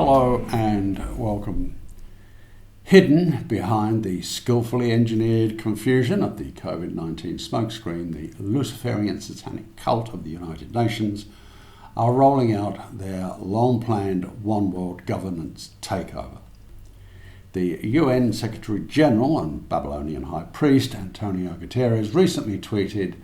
Hello and welcome. Hidden behind the skillfully engineered confusion of the COVID-19 smokescreen, the Luciferian satanic cult of the United Nations are rolling out their long-planned one-world governance takeover. The UN Secretary General and Babylonian High Priest Antonio Guterres recently tweeted,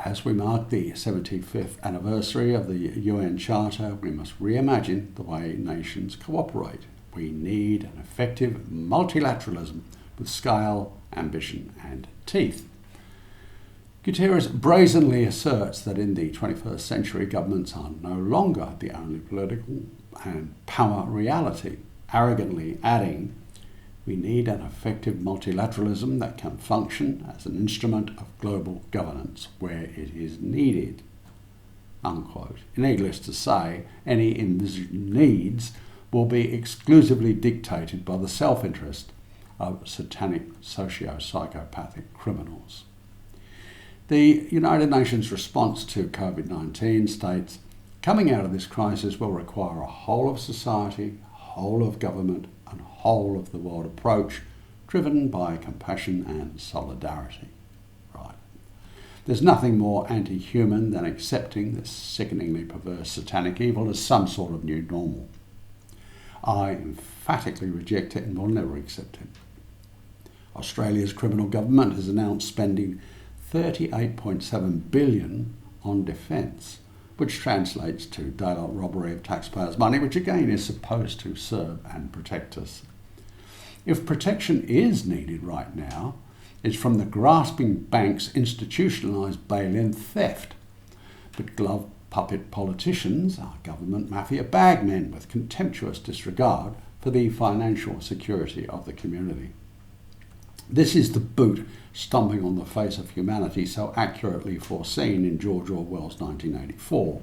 "As we mark the 75th anniversary of the UN Charter, we must reimagine the way nations cooperate. We need an effective multilateralism with scale, ambition and teeth." Guterres brazenly asserts that in the 21st century governments are no longer the only political and power reality, arrogantly adding, "We need an effective multilateralism that can function as an instrument of global governance where it is needed." Unquote. Needless to say, any envisaged needs will be exclusively dictated by the self-interest of satanic socio-psychopathic criminals. The United Nations response to COVID-19 states, "Coming out of this crisis will require a whole of society, whole of government and whole of the world approach driven by compassion and solidarity." Right. There's nothing more anti-human than accepting this sickeningly perverse satanic evil as some sort of new normal. I emphatically reject it and will never accept it. Australia's criminal government has announced spending $38.7 billion on defence, which translates to daylight robbery of taxpayers' money, which again is supposed to serve and protect us. If protection is needed right now, it's from the grasping banks' institutionalised bail-in theft. But glove puppet politicians are government mafia bagmen with contemptuous disregard for the financial security of the community. This is the boot stomping on the face of humanity so accurately foreseen in George Orwell's 1984.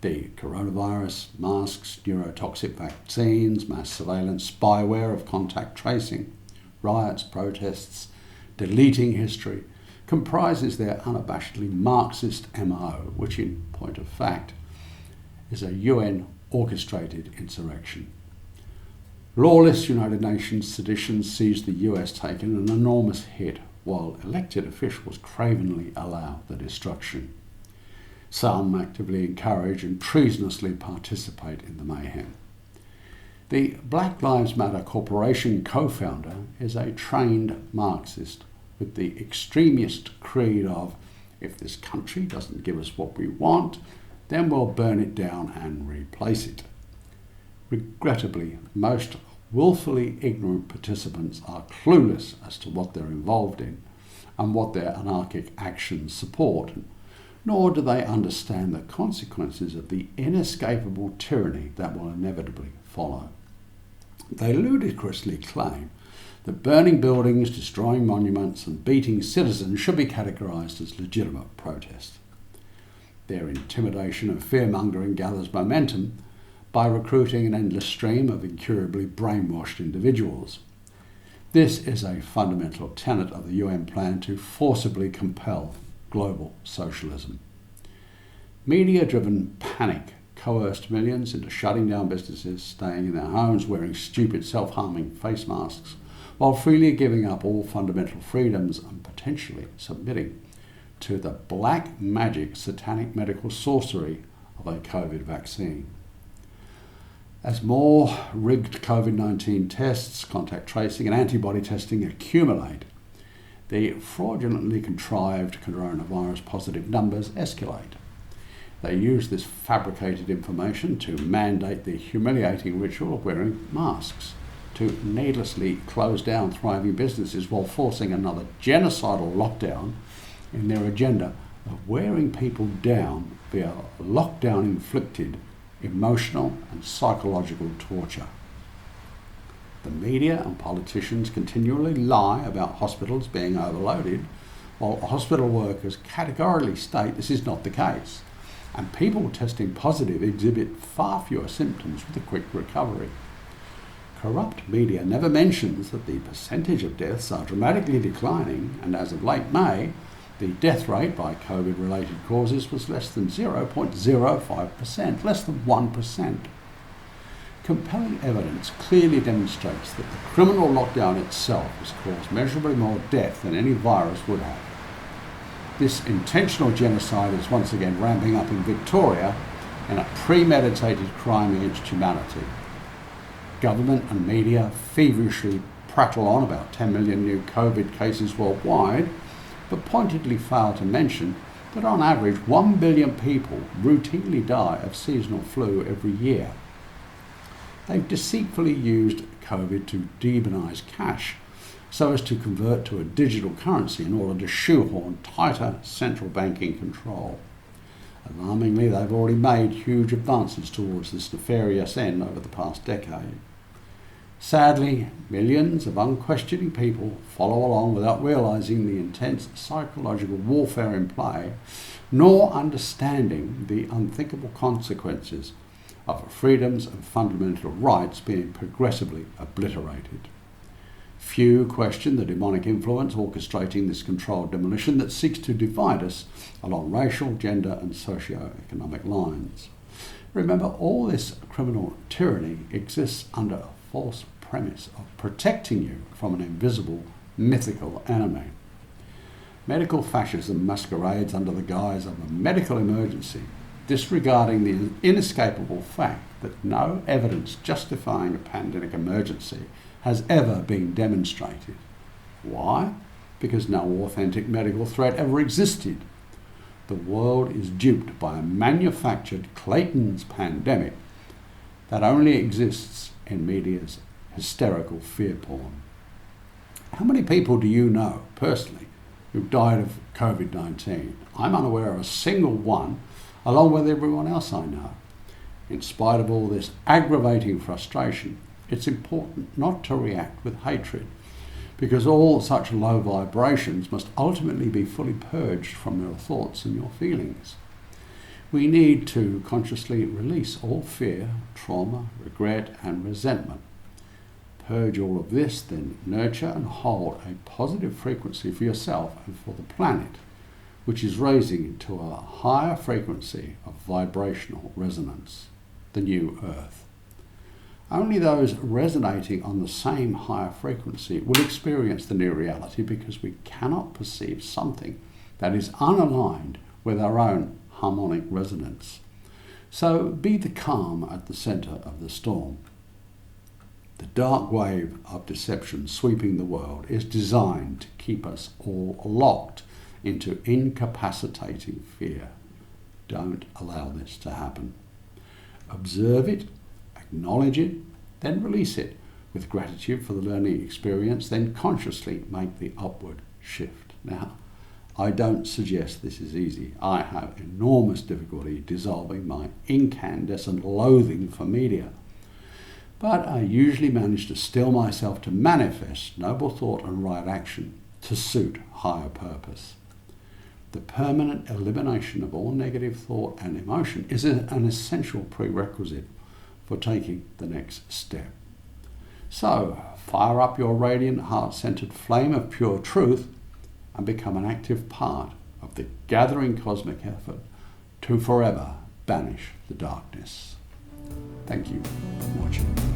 The coronavirus, masks, neurotoxic vaccines, mass surveillance, spyware of contact tracing, riots, protests, deleting history, comprises their unabashedly Marxist MO, which in point of fact is a UN-orchestrated insurrection. Lawless United Nations sedition sees the US taking an enormous hit, while elected officials cravenly allow the destruction. Some actively encourage and treasonously participate in the mayhem. The Black Lives Matter Corporation co-founder is a trained Marxist with the extremist creed of, "If this country doesn't give us what we want, then we'll burn it down and replace it." Regrettably, most willfully ignorant participants are clueless as to what they're involved in and what their anarchic actions support, nor do they understand the consequences of the inescapable tyranny that will inevitably follow. They ludicrously claim that burning buildings, destroying monuments and beating citizens should be categorised as legitimate protest. Their intimidation and fear-mongering gathers momentum by recruiting an endless stream of incurably brainwashed individuals. This is a fundamental tenet of the UN plan to forcibly compel global socialism. Media-driven panic coerced millions into shutting down businesses, staying in their homes, wearing stupid self-harming face masks, while freely giving up all fundamental freedoms and potentially submitting to the black magic satanic medical sorcery of a COVID vaccine. As more rigged COVID-19 tests, contact tracing and antibody testing accumulate, the fraudulently contrived coronavirus positive numbers escalate. They use this fabricated information to mandate the humiliating ritual of wearing masks, to needlessly close down thriving businesses while forcing another genocidal lockdown in their agenda of wearing people down via lockdown-inflicted emotional and psychological torture. The media and politicians continually lie about hospitals being overloaded, while hospital workers categorically state this is not the case, and people testing positive exhibit far fewer symptoms with a quick recovery. Corrupt media never mentions that the percentage of deaths are dramatically declining, and as of late May, the death rate by COVID-related causes was less than 0.05%, less than 1%. compelling evidence clearly demonstrates that the criminal lockdown itself has caused measurably more death than any virus would have. This intentional genocide is once again ramping up in Victoria in a premeditated crime against humanity. Government and media feverishly prattle on about 10 million new COVID cases worldwide, but pointedly fail to mention that on average 1 billion people routinely die of seasonal flu every year. They've deceitfully used COVID to demonise cash so as to convert to a digital currency in order to shoehorn tighter central banking control. Alarmingly, they've already made huge advances towards this nefarious end over the past decade. Sadly, millions of unquestioning people follow along without realising the intense psychological warfare in play, nor understanding the unthinkable consequences of freedoms and fundamental rights being progressively obliterated. Few question the demonic influence orchestrating this controlled demolition that seeks to divide us along racial, gender and socio-economic lines. Remember, all this criminal tyranny exists under a false premise of protecting you from an invisible, mythical enemy. Medical fascism masquerades under the guise of a medical emergency, disregarding the inescapable fact that no evidence justifying a pandemic emergency has ever been demonstrated. Why? Because no authentic medical threat ever existed. The world is duped by a manufactured Clayton's pandemic that only exists in media's hysterical fear porn. How many people do you know personally who've died of COVID-19? I'm unaware of a single one, along with everyone else I know. In spite of all this aggravating frustration, it's important not to react with hatred, because all such low vibrations must ultimately be fully purged from your thoughts and your feelings. We need to consciously release all fear, trauma, regret and resentment. Purge all of this, then nurture and hold a positive frequency for yourself and for the planet, which is raising into a higher frequency of vibrational resonance, the new Earth. Only those resonating on the same higher frequency will experience the new reality, because we cannot perceive something that is unaligned with our own harmonic resonance. So be the calm at the centre of the storm. The dark wave of deception sweeping the world is designed to keep us all locked into incapacitating fear. Don't allow this to happen. Observe it, acknowledge it, then release it with gratitude for the learning experience, then consciously make the upward shift. Now, I don't suggest this is easy. I have enormous difficulty dissolving my incandescent loathing for media. But I usually manage to still myself to manifest noble thought and right action to suit higher purpose. The permanent elimination of all negative thought and emotion is an essential prerequisite for taking the next step. So, fire up your radiant, heart-centered flame of pure truth and become an active part of the gathering cosmic effort to forever banish the darkness. Thank you for watching.